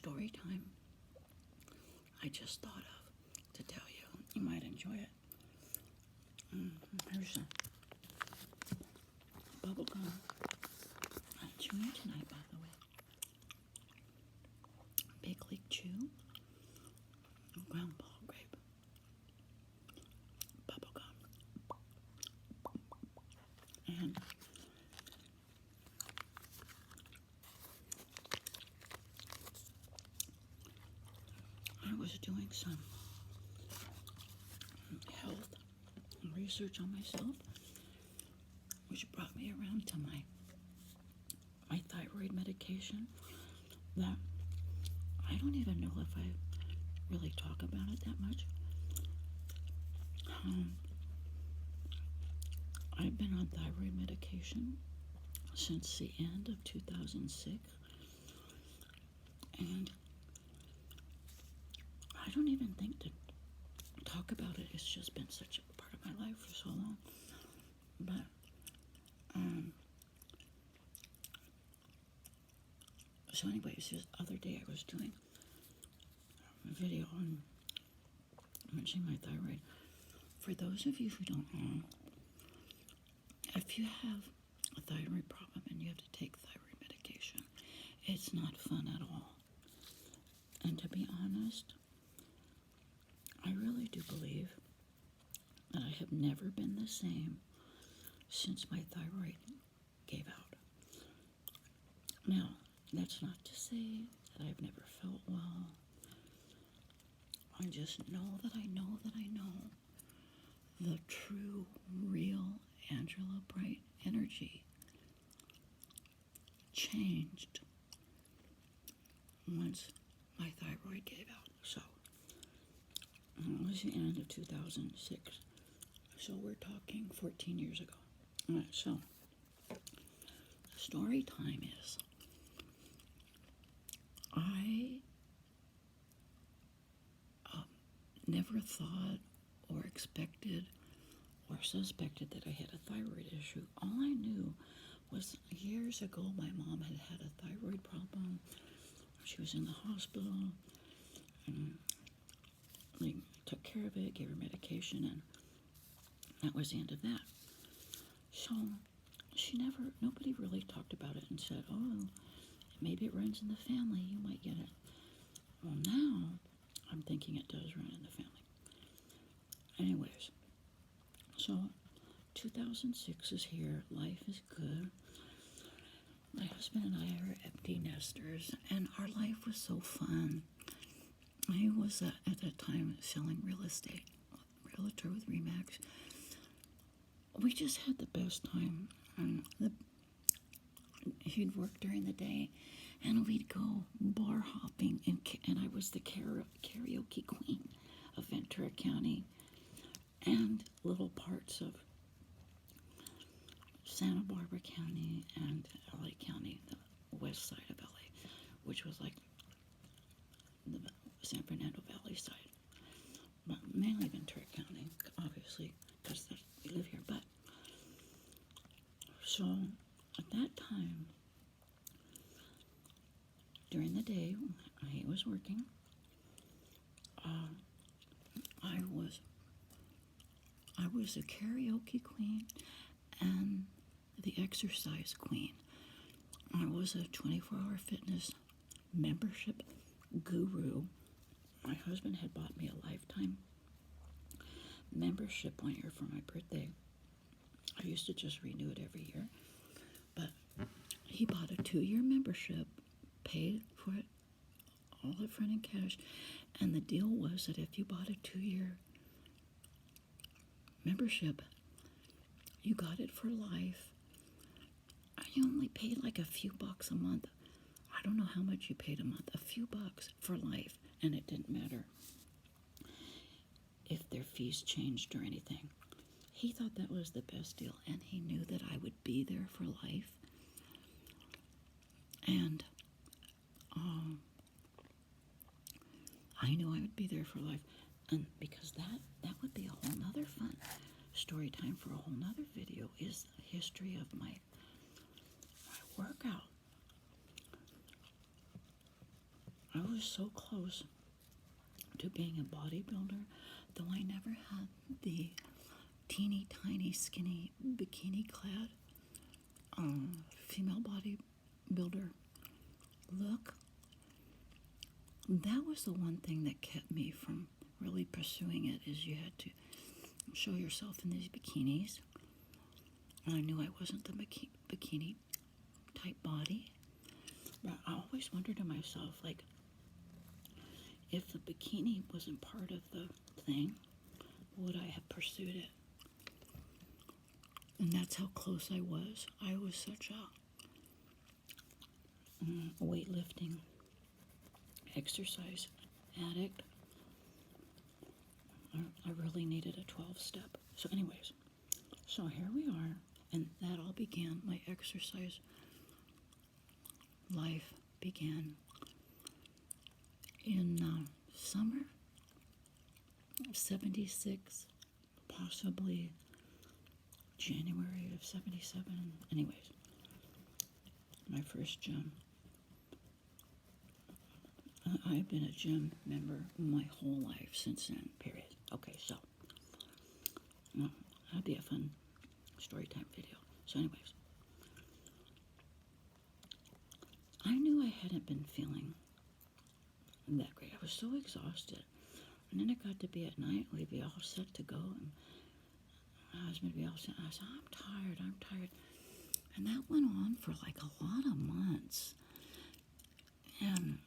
story time I just thought of to tell you. You might enjoy it. Here's a bubble gum. I'm chewing tonight, by the way. Big League Chew. Ground ball grape. Bubble gum. And I was doing some health research on myself, which brought me around to my thyroid medication that I don't even know if I really talk about it that much. I've been on thyroid medication since the end of 2006, and I don't even think to talk about it. It's just been such a part of my life for so long. But so anyways, this other day I was doing a video on mentioning my thyroid. For those of you who don't know, if you have a thyroid problem and you have to take thyroid medication, it's not fun at all. And to be honest, I really do believe that I have never been the same since my thyroid gave out. Now, that's not to say that I've never felt well. I just know that I know that I know the true, real Angela Bright energy changed once my thyroid gave out. So, it was the end of 2006. So we're talking 14 years ago. All right, so story time is I never thought or expected or suspected that I had a thyroid issue. All I knew was years ago my mom had a thyroid problem. She was in the hospital, and they took care of it, gave her medication, and that was the end of that. So nobody really talked about it and said, oh, maybe it runs in the family, you might get it. Well, now I'm thinking it does run in the family. Anyways, so 2006 is here, life is good. My husband and I are empty nesters, and our life was so fun. I was at that time selling real estate, realtor with Remax. We just had the best time. He'd work during the day, and we'd go bar hopping, and I was the karaoke queen of Ventura County and little parts of Santa Barbara County and LA County, the west side of LA, which was like the San Fernando Valley side, but mainly Ventura County, obviously, because we live here. But so at that time, during the day, I was working. I was a karaoke queen and the exercise queen. I was a 24-hour fitness membership guru. My husband had bought me a lifetime membership one year for my birthday. I used to just renew it every year, but he bought a 2-year membership, paid for it all up front in cash, and the deal was that if you bought a 2-year membership, you got it for life. You only paid like a few bucks a month. I don't know how much you paid a month, a few bucks for life, and it didn't matter if their fees changed or anything. He thought that was the best deal, and he knew that I would be there for life. And I knew I would be there for life, and because that would be a whole nother fun story time for a whole nother video, is the history of my workout. I was so close to being a bodybuilder, though I never had the teeny tiny skinny bikini clad female bodybuilder look. That was the one thing that kept me from really pursuing it, is you had to show yourself in these bikinis. And I knew I wasn't the bikini type body. But I always wondered to myself, like, if the bikini wasn't part of the thing, would I have pursued it? And that's how close I was. I was such a weightlifting exercise addict. I really needed a 12-step. So anyways, so here we are, and that all began, my exercise life began in summer of 76, possibly January of 77. Anyways, my first gym. I've been a gym member my whole life since then, period. Okay, so that'd be a fun story time video. So anyways, I knew I hadn't been feeling that great. I was so exhausted. And then it got to be at night, we'd be all set to go, and my husband would be all set. I said, I'm tired. And that went on for like a lot of months. And,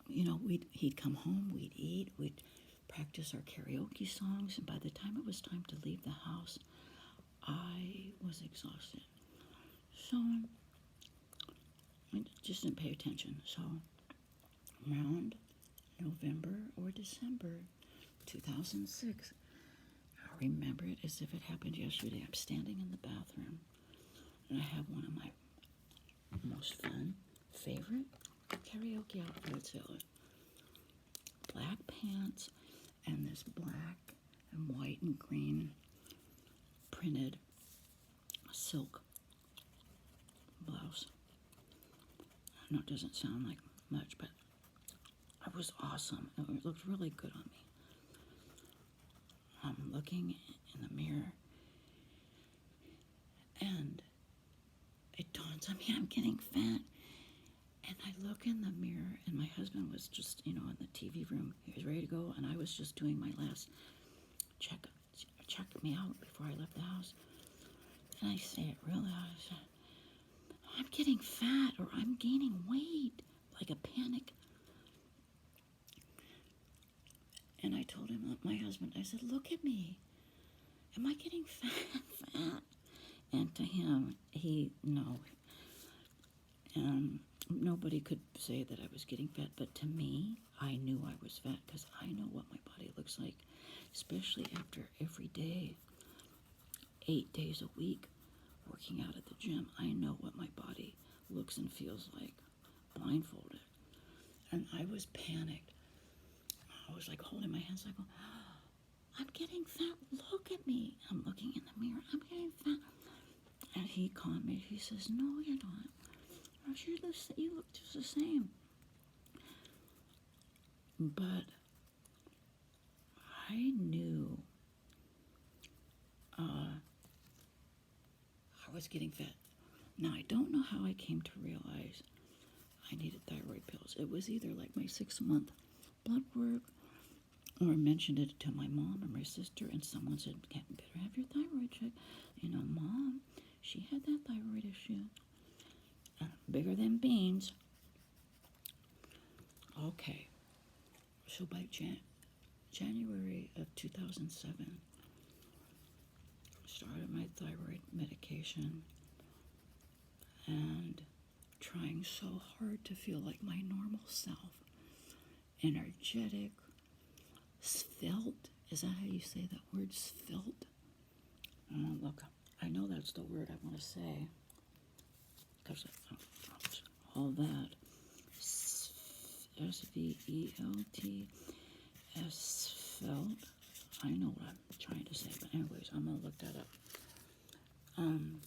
you know, he'd come home, we'd eat, we'd practice our karaoke songs, and by the time it was time to leave the house, I was exhausted. So I just didn't pay attention. So around November or December 2006, I remember it as if it happened yesterday. I'm standing in the bathroom, and I have one of my most fun, favorite karaoke outfits, black pants and this black and white and green printed silk blouse. I know it doesn't sound like much, but it was awesome. It looked really good on me. I'm looking in the mirror, and it dawns on me I'm getting fat. And I look in the mirror, and my husband was just, in the TV room. He was ready to go, and I was just doing my last check me out before I left the house. And I say it real loud. I said, I'm getting fat, or I'm gaining weight, like a panic. And I told him, my husband, I said, look at me. Am I getting fat? And to him, nobody could say that I was getting fat, but to me, I knew I was fat because I know what my body looks like, especially after every day, 8 days a week, working out at the gym. I know what my body looks and feels like, blindfolded. And I was panicked. I was like holding my hands, like, I'm getting fat, look at me. I'm looking in the mirror, I'm getting fat. And he calmed me. He says, no, you're not. You look just the same. But I knew I was getting fat. Now, I don't know how I came to realize I needed thyroid pills. It was either like my 6-month blood work, or I mentioned it to my mom or my sister, and someone said, you better have your thyroid checked. Mom, she had that thyroid issue. Bigger than beans. Okay. So by January of 2007, I started my thyroid medication and trying so hard to feel like my normal self. Energetic. Svelte. Is that how you say that word, svelte? Look, I know that's the word I want to say. Because all that. S-V-E-L-T. Sfelt. I know what I'm trying to say, but anyways, I'm going to look that up. And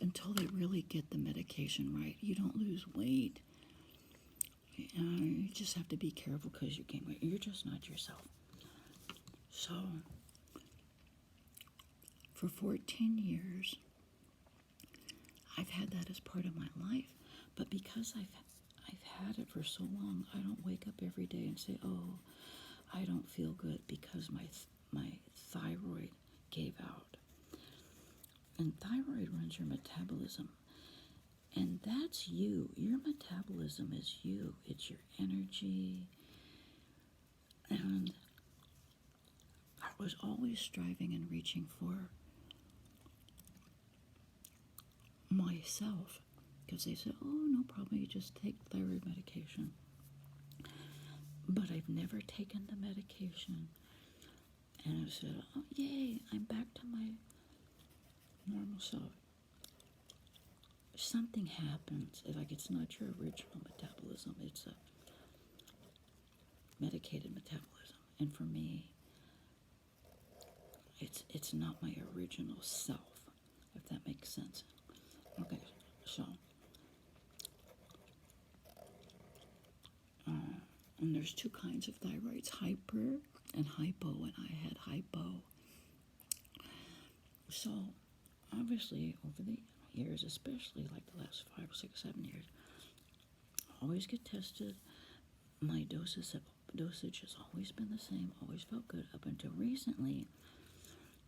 until they really get the medication right, you don't lose weight. You just have to be careful because you gain weight. You're just not yourself. So, for 14 years, I've had that as part of my life. But because I've had it for so long, I don't wake up every day and say, oh, I don't feel good because my thyroid gave out. And thyroid runs your metabolism. And that's you. Your metabolism is you. It's your energy. And I was always striving and reaching for myself. Because they said, oh, no problem, you just take thyroid medication. But I've never taken the medication. And I said, oh, yay, I'm back to my normal self. Something happens. Like, it's not your original metabolism. It's a medicated metabolism. And for me, it's not my original self, if that makes sense. Okay, so... and there's two kinds of thyroids, hyper and hypo, and I had hypo. So, obviously, over the years, especially like the last 5, 6, 7 years, I always get tested. My dosage has always been the same, always felt good, up until recently,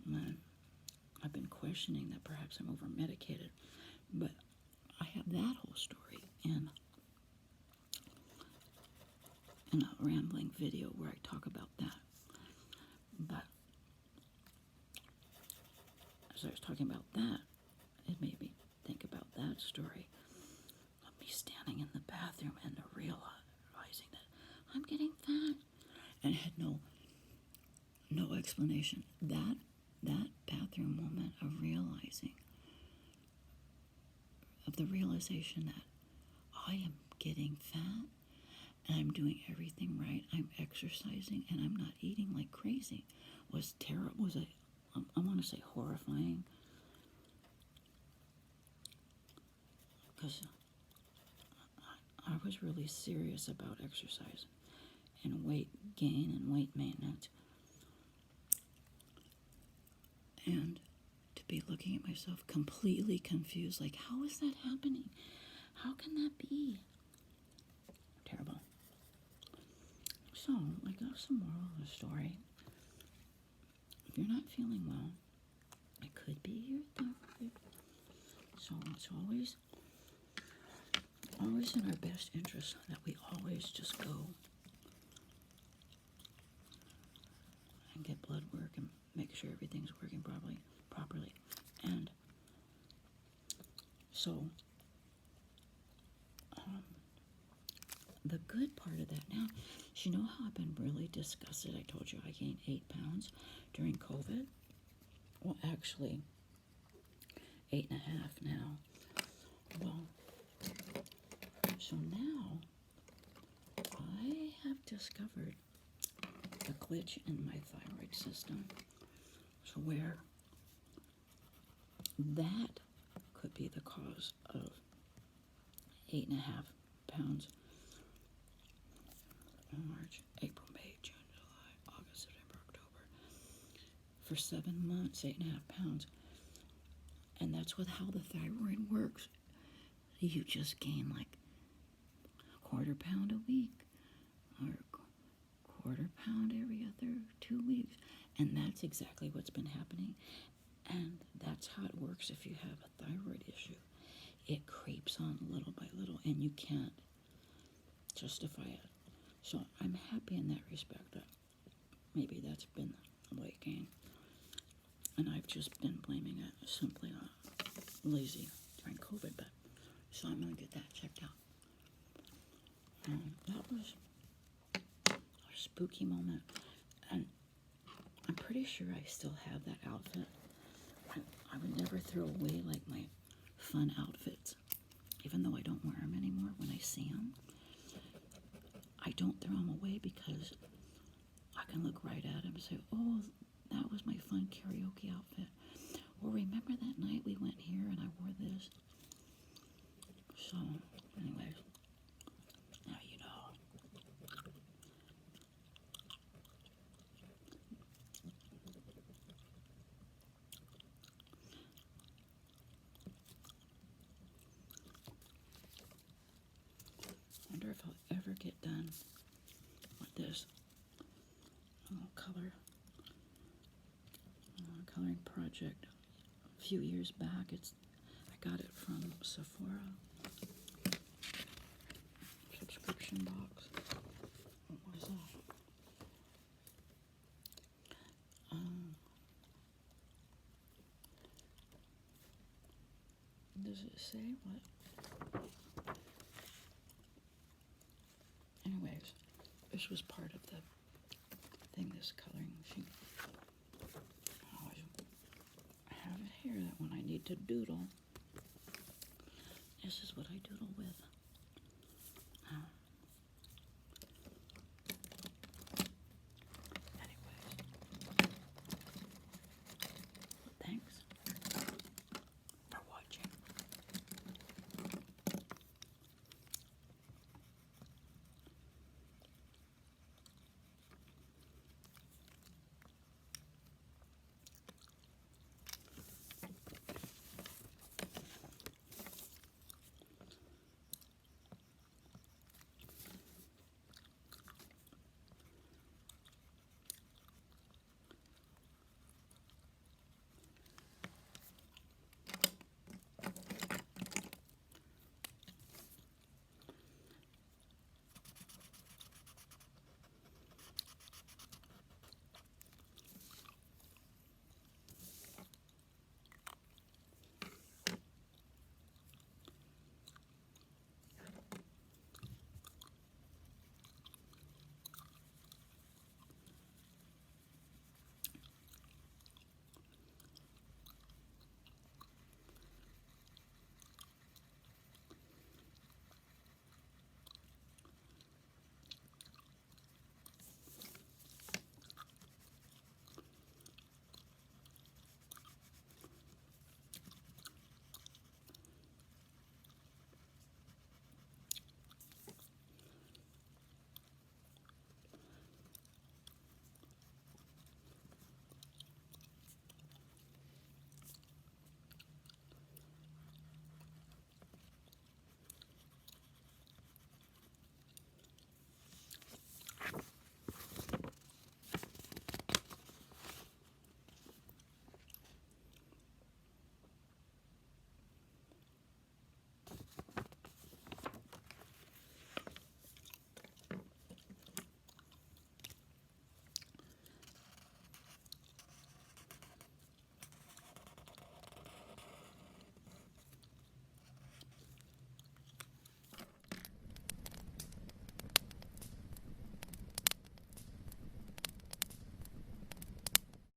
when I've been questioning that perhaps I'm over-medicated. But I have that whole story in a rambling video where I talk about that. But as I was talking about that, it made me think about that story of me standing in the bathroom and realizing that I'm getting fat, and had no explanation. That bathroom moment of the realization that I am getting fat, and I'm doing everything right, I'm exercising, and I'm not eating like crazy, was terrible. I want to say horrifying, because I was really serious about exercise and weight gain and weight maintenance. And to be looking at myself completely confused, like, how is that happening? How can that be? Terrible. So, I got some moral of the story. If you're not feeling well, it could be your thyroid. So it's always in our best interest that we always just go and get blood work and make sure everything's working properly. And so the good part of that now, you know how I've been really disgusted? I told you I gained 8 pounds during COVID. Well, actually, 8.5 now. Well, so now I have discovered a glitch in my thyroid system. So where that could be the cause of 8.5 pounds in March, April, May, June, July, August, September, October. For 7 months, 8.5 pounds. And that's how the thyroid works. You just gain like a quarter pound a week, or a quarter pound every other 2 weeks. And that's exactly what's been happening. And that's how it works if you have a thyroid issue. It creeps on little by little, and you can't justify it. So I'm happy in that respect that maybe that's been the weight gain. And I've just been blaming it simply on lazy during COVID. But so I'm going to get that checked out. That was a spooky moment. And I'm pretty sure I still have that outfit. I would never throw away like my fun outfits, even though I don't wear them anymore. When I see them, I don't throw them away because I can look right at them and say, oh, that was my fun karaoke outfit. Or remember that night we went here and I wore this? So, anyways, now you know. Wonder if I'll ever get done with this coloring project. A few years back, I got it from Sephora subscription box. What was that? Does it say what? Anyways, this was part of the thing, this coloring sheet. I always have it here that when I need to doodle, this is what I doodle with.